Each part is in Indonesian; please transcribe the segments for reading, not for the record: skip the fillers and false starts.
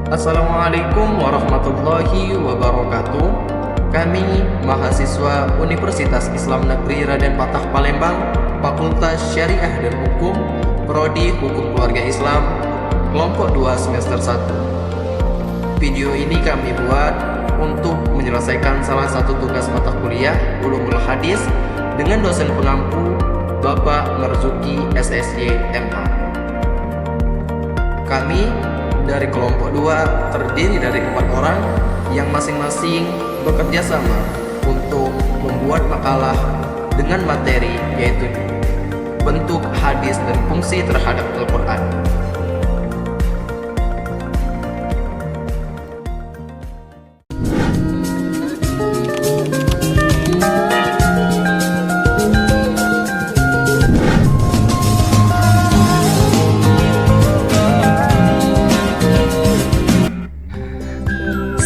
Assalamualaikum warahmatullahi wabarakatuh. Kami mahasiswa Universitas Islam Negeri Raden Patah Palembang, Fakultas Syariah dan Hukum, Prodi Hukum Keluarga Islam, kelompok 2 semester 1. Video ini kami buat untuk menyelesaikan salah satu tugas mata kuliah Ulumul Hadis dengan dosen pengampu Bapak Marzuki SSY MA. Kami dari kelompok 2 terdiri dari 4 orang yang masing-masing bekerja sama untuk membuat makalah dengan materi yaitu bentuk hadis dan fungsi terhadap Al-Quran.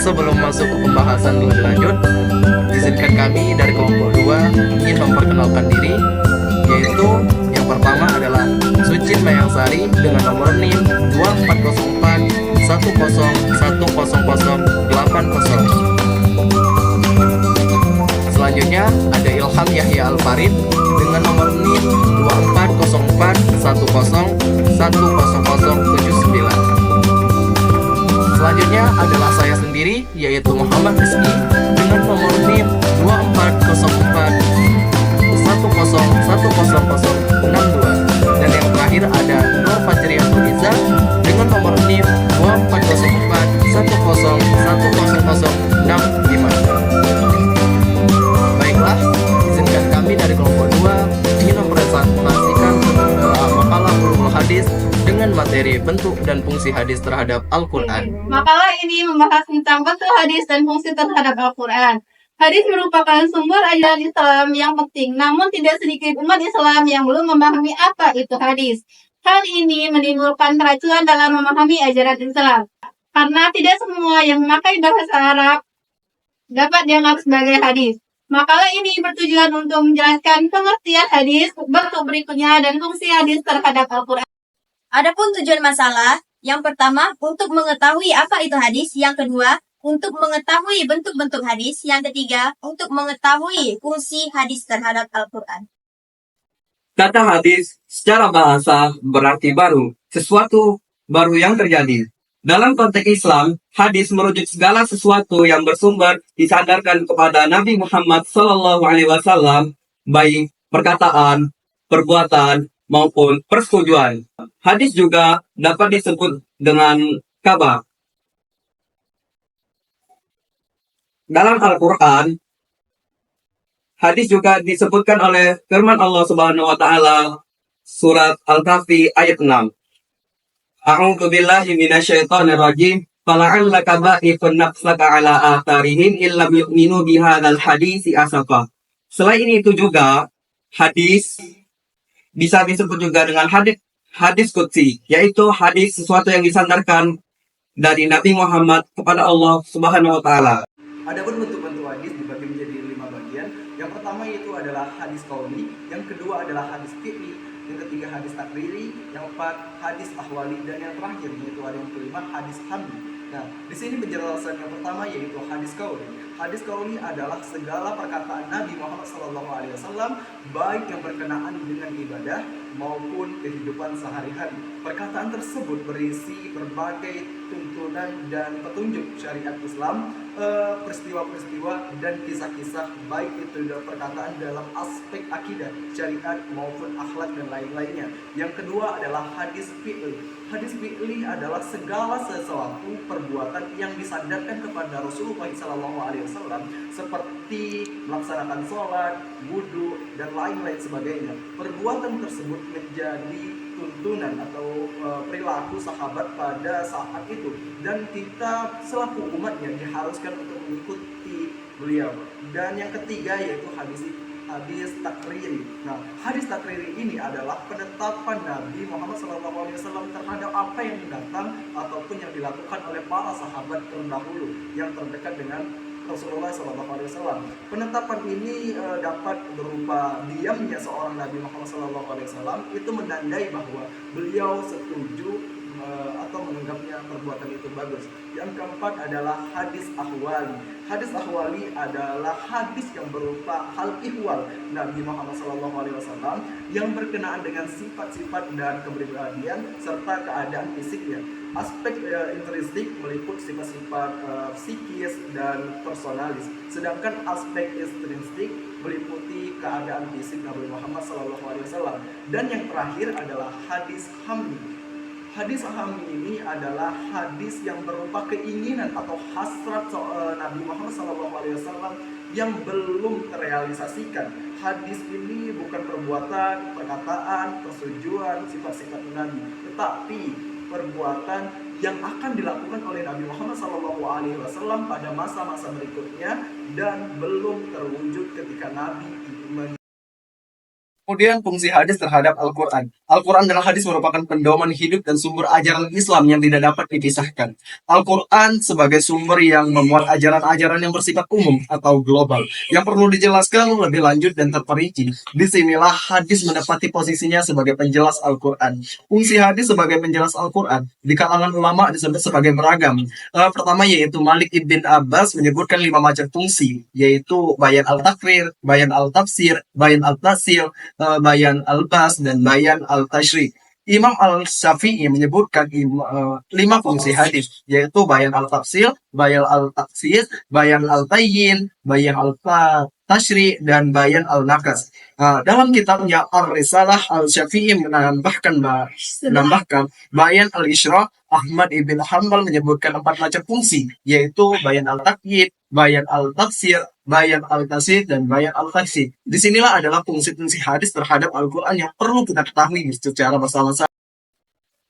Sebelum masuk ke pembahasan lebih lanjut, izinkan kami dari kelompok 2 ingin memperkenalkan diri, yaitu yang pertama adalah Sucin Mayangsari dengan nomor NIM 2404 101080. Selanjutnya ada Ilham Yahya Al-Farid dengan nomor NIM 2404 101079. Selanjutnya adalah saya sendiri, yaitu Muhammad Rizky dengan nomor NIM 2404 101062. Dan yang terakhir ada Nur Fajriyatul Iza dengan nomor NIM 2404 101065. Baiklah, izinkan kami dari kelompok 2 ingin mempresentasikan makalah ulumul hadis dengan materi bentuk dan fungsi hadis terhadap Al-Quran. Makalah ini membahas tentang bentuk hadis dan fungsi terhadap Al-Quran. Hadis merupakan sumber ajaran Islam yang penting, namun tidak sedikit umat Islam yang belum memahami apa itu hadis. Hal ini menimbulkan keracunan dalam memahami ajaran Islam, karena tidak semua yang memakai bahasa Arab dapat dianggap sebagai hadis. Makalah ini bertujuan untuk menjelaskan pengertian hadis, bentuk berikutnya, dan fungsi hadis terhadap Al-Quran. Adapun tujuan masalah, yang pertama untuk mengetahui apa itu hadis, yang kedua untuk mengetahui bentuk-bentuk hadis, yang ketiga untuk mengetahui fungsi hadis terhadap Al-Quran. Kata hadis secara bahasa berarti baru, sesuatu baru yang terjadi. Dalam konteks Islam, hadis merujuk segala sesuatu yang bersumber disandarkan kepada Nabi Muhammad SAW, baik perkataan, perbuatan, maupun persetujuan. Hadis juga dapat disebut dengan kabar. Dalam Al-Quran, hadis juga disebutkan oleh firman Allah Subhanahu wa taala surat Al-Kahfi ayat 6. A'udzu billahi minasyaitonir rajim. Fala'allaka ba'ifun nafsaka 'ala atharihim illam yu'minu bihadzal hadisi asafa. Selain itu juga hadis bisa disebut juga dengan hadis qudsi, yaitu hadis sesuatu yang disandarkan dari Nabi Muhammad kepada Allah Subhanahu wa taala. Adapun bentuk-bentuk hadis dibagi menjadi 5 bagian. Yang pertama yaitu adalah hadis qauli, yang kedua adalah hadis fi'li, yang ketiga hadis takriri, yang keempat hadis ahwali, dan yang terakhir yaitu ada yang kelima hadis hamli. Nah, di sini penjelasan yang pertama yaitu hadis qauli. Hadis qauli adalah segala perkataan Nabi Muhammad SAW, baik yang berkenaan dengan ibadah maupun kehidupan sehari-hari. Perkataan tersebut berisi berbagai tuntunan dan petunjuk syariat Islam, peristiwa-peristiwa dan kisah-kisah, baik itu dalam perkataan dalam aspek akidah, syariat maupun akhlak dan lain-lainnya. Yang kedua adalah hadis fi'li. Hadis fi'li adalah segala sesuatu perbuatan yang disandarkan kepada Rasulullah SAW, seperti melaksanakan sholat, wudhu, dan lain-lain sebagainya. Perbuatan tersebut menjadi tuntunan atau perilaku sahabat pada saat itu, dan kita selaku umatnya diharuskan untuk mengikuti beliau. Dan yang ketiga yaitu hadis takriri. Nah, hadis takriri ini adalah penetapan Nabi Muhammad SAW terhadap apa yang datang ataupun yang dilakukan oleh para sahabat terdahulu yang terdekat dengan Rasulullah SAW. Penetapan ini dapat berupa diamnya seorang Nabi Muhammad SAW, itu menandai bahwa beliau setuju atau menganggapnya perbuatan itu bagus. Yang keempat adalah hadis ahwali. Hadis ahwali adalah hadis yang berupa hal ihwal Nabi Muhammad SAW yang berkenaan dengan sifat-sifat dan kepribadian serta keadaan fisiknya. Aspek intrinsik meliput sifat-sifat psikis dan personalis, sedangkan aspek ekstrinsik meliputi keadaan fisik Nabi Muhammad SAW. Dan yang terakhir adalah hadis hamdi. Hadis hamdi ini adalah hadis yang berupa keinginan atau hasrat Nabi Muhammad SAW yang belum terrealisasikan. Hadis ini bukan perbuatan, perkataan, persetujuan, sifat-sifat Nabi, tetapi perbuatan yang akan dilakukan oleh Nabi Muhammad SAW pada masa-masa berikutnya dan belum terwujud ketika Nabi Kemudian fungsi hadis terhadap Al-Quran. Al-Quran adalah hadis merupakan pedoman hidup dan sumber ajaran Islam yang tidak dapat dipisahkan. Al-Quran sebagai sumber yang memuat ajaran-ajaran yang bersifat umum atau global, yang perlu dijelaskan lebih lanjut dan terperinci. Disinilah hadis mendapati posisinya sebagai penjelas Al-Quran. Fungsi hadis sebagai penjelas Al-Quran di kalangan ulama disebut sebagai beragam. Pertama yaitu Malik ibn Abbas menyebutkan 5 macam fungsi, yaitu bayan al-takrir, bayan al-tafsir, bayan al-tasir, bayan al-bas, dan bayan al-tashri'. Imam al-Syafi'i menyebutkan 5 fungsi hadis, yaitu bayan al-tafsir, bayan al-taksir, bayan al-tayyin, bayan al-tashri', dan bayan al-nakas. Dalam kitabnya Ar-Risalah, al-Syafi'i menambahkan bayan al-isyrah. Ahmad ibn Hanbal menyebutkan 4 macam fungsi, yaitu bayan al-takyid, bayan al-tafsir, bayan al-tasir, dan bayan al-taksir. Disinilah adalah fungsi-fungsi hadis terhadap Al-Quran yang perlu kita ketahui secara bersama-sama.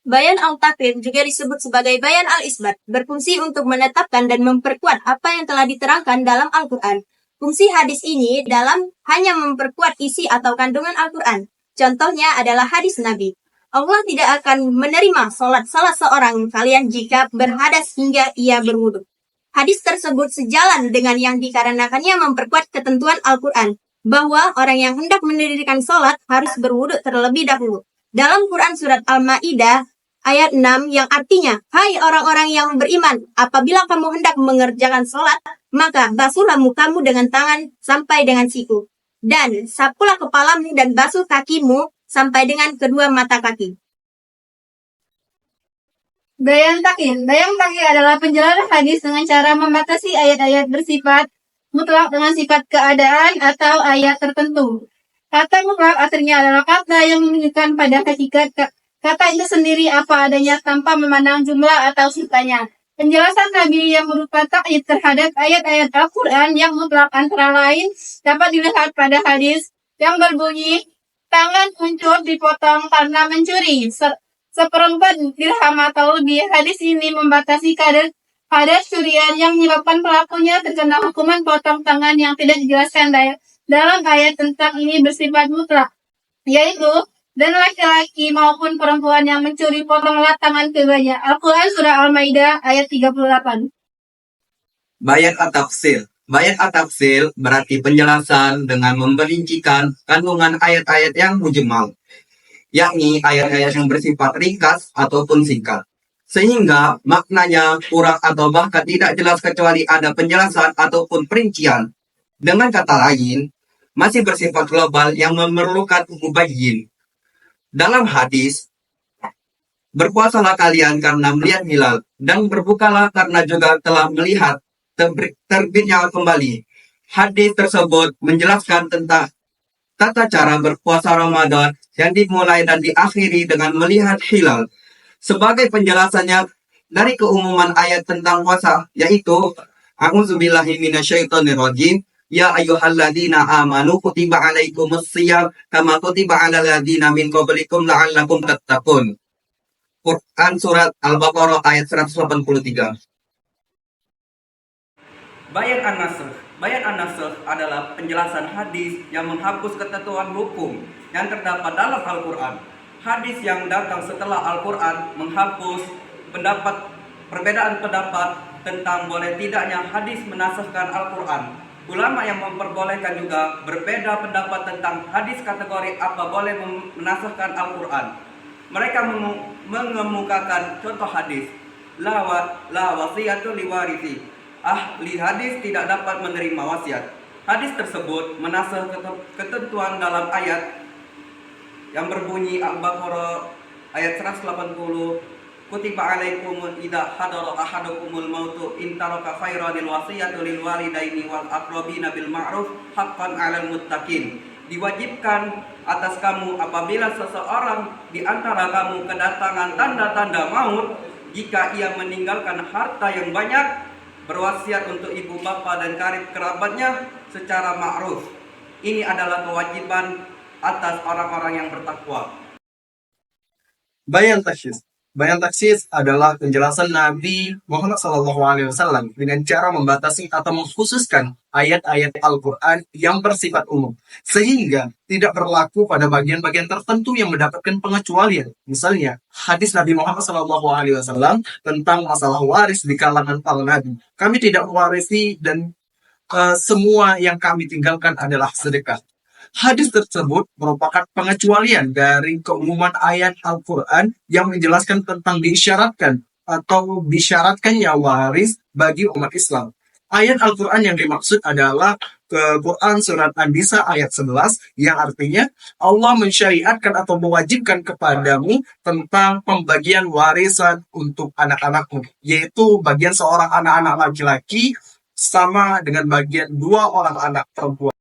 Bayan al-tafsir juga disebut sebagai bayan al-isbat, berfungsi untuk menetapkan dan memperkuat apa yang telah diterangkan dalam Al-Quran. Fungsi hadis ini dalam hanya memperkuat isi atau kandungan Al-Quran. Contohnya adalah hadis Nabi. Allah tidak akan menerima sholat salah seorang kalian jika berhadas hingga ia berwudu. Hadis tersebut sejalan dengan yang dikarenakannya memperkuat ketentuan Al-Quran, bahwa orang yang hendak mendirikan sholat harus berwudu terlebih dahulu. Dalam Quran Surat Al-Ma'idah ayat 6 yang artinya, hai orang-orang yang beriman, apabila kamu hendak mengerjakan sholat, maka basuhlah mukamu dengan tangan sampai dengan siku. Dan sapulah kepalamu dan basuh kakimu sampai dengan kedua mata kaki. Bayan takin. Bayan takin adalah penjelasan hadis dengan cara membatasi ayat-ayat bersifat mutlak dengan sifat keadaan atau ayat tertentu. Kata mutlak artinya adalah kata yang menunjukkan pada hakikat kata itu sendiri apa adanya tanpa memandang jumlah atau sifatnya. Penjelasan Nabi yang berupa takyid terhadap ayat-ayat Al-Quran yang mutlak antara lain dapat dilihat pada hadis yang berbunyi, tangan uncur dipotong karena mencuri, seperempat dirham atau lebih. Hadis ini membatasi kadar curian yang menyebabkan pelakunya terkena hukuman potong tangan yang tidak dijelaskan dalam ayat tentang ini bersifat mutlak, yaitu dan laki-laki maupun perempuan yang mencuri potonglah tangan keduanya. Al-Quran Surah Al-Maidah ayat 38. Bayan at-tafsir. Bayan at-tafsir berarti penjelasan dengan memperincikan kandungan ayat-ayat yang mujmal, yakni ayat-ayat yang bersifat ringkas ataupun singkat, sehingga maknanya kurang atau bahkan tidak jelas kecuali ada penjelasan ataupun perincian. Dengan kata lain, masih bersifat global yang memerlukan mubayyin. Dalam hadis, berpuasalah kalian karena melihat hilal, dan berbukalah karena juga telah melihat terbitnya kembali. Hadis tersebut menjelaskan tentang tata cara berpuasa Ramadan yang dimulai dan diakhiri dengan melihat hilal. Sebagai penjelasannya dari keumuman ayat tentang puasa, yaitu A'udzubillahi minasyaitonirrajim. Ya ayyuhalladzina amanu kutiba alaikumusiyam kama kutiba alal ladzina min qablikum la'allakum tattaqun. Quran Surat Al-Baqarah ayat 183. Bayan an-nasakh. Bayan an-nasakh adalah penjelasan hadis yang menghapus ketentuan hukum yang terdapat dalam Al-Quran. Hadis yang datang setelah Al-Quran menghapus perbedaan pendapat tentang boleh tidaknya hadis menasahkan Al-Quran. Ulama yang memperbolehkan juga berbeda pendapat tentang hadis kategori apa boleh menasahkan Al-Quran. Mereka mengemukakan contoh hadis, la wasiyatu liwarisi. Ahli hadis tidak dapat menerima wasiat. Hadis tersebut menasah ketentuan dalam ayat yang berbunyi Al-Baqarah ayat 180, kutiba alaikum idza hadara ahadukumul mautu in taraka khairanil wasiyatu lil walidaini wal aqrabina bil ma'ruf haqqan 'alal muttaqin. Diwajibkan atas kamu apabila seseorang di antara kamu kedatangan tanda-tanda maut, jika ia meninggalkan harta yang banyak, berwasiat untuk ibu bapa dan karib kerabatnya secara ma'ruf. Ini adalah kewajiban atas orang-orang yang bertakwa. Bayan taksis. Bayan taksis adalah penjelasan Nabi Muhammad SAW dengan cara membatasi atau mengkhususkan ayat-ayat Al-Quran yang bersifat umum, sehingga tidak berlaku pada bagian-bagian tertentu yang mendapatkan pengecualian. Misalnya, hadis Nabi Muhammad SAW tentang masalah waris di kalangan para nabi. Kami tidak mewarisi dan semua yang kami tinggalkan adalah sedekah. Hadis tersebut merupakan pengecualian dari keumuman ayat Al-Quran yang menjelaskan tentang diisyaratkan atau disyaratkannya waris bagi umat Islam. Ayat Al-Quran yang dimaksud adalah Quran Surat An-Nisa ayat 11 yang artinya Allah mensyariatkan atau mewajibkan kepadamu tentang pembagian warisan untuk anak-anakmu, yaitu bagian seorang anak-anak laki-laki sama dengan bagian 2 orang anak perempuan.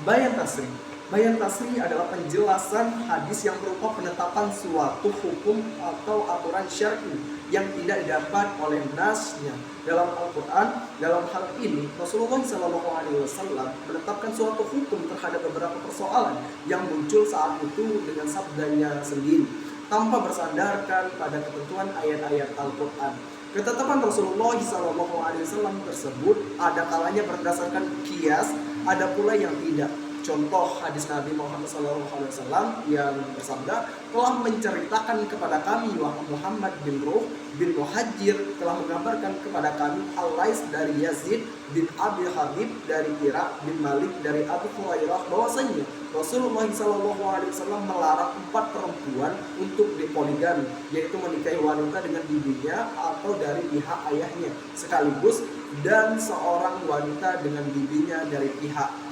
Bayan tasri. Bayan tasri adalah penjelasan hadis yang berupa penetapan suatu hukum atau aturan syar'i yang tidak didapat oleh nasnya dalam Al-Quran. Dalam hal ini Rasulullah SAW menetapkan suatu hukum terhadap beberapa persoalan yang muncul saat itu dengan sabdanya sendiri tanpa bersandarkan pada ketentuan ayat-ayat Al-Quran. Ketetapan Rasulullah SAW tersebut ada kalanya berdasarkan kias, ada pula yang tidak. Contoh hadis Nabi Muhammad SAW yang bersabda, telah menceritakan kepada kami Muhammad bin Ruh bin Muhajir telah mengabarkan kepada kami Al-Lais dari Yazid bin Abi Habib dari Irak bin Malik dari Abu Hurairah bahwasanya Rasulullah SAW melarang 4 perempuan untuk dipoligami, yaitu menikahi wanita dengan bibinya atau dari pihak ayahnya sekaligus, dan seorang wanita dengan bibinya dari pihak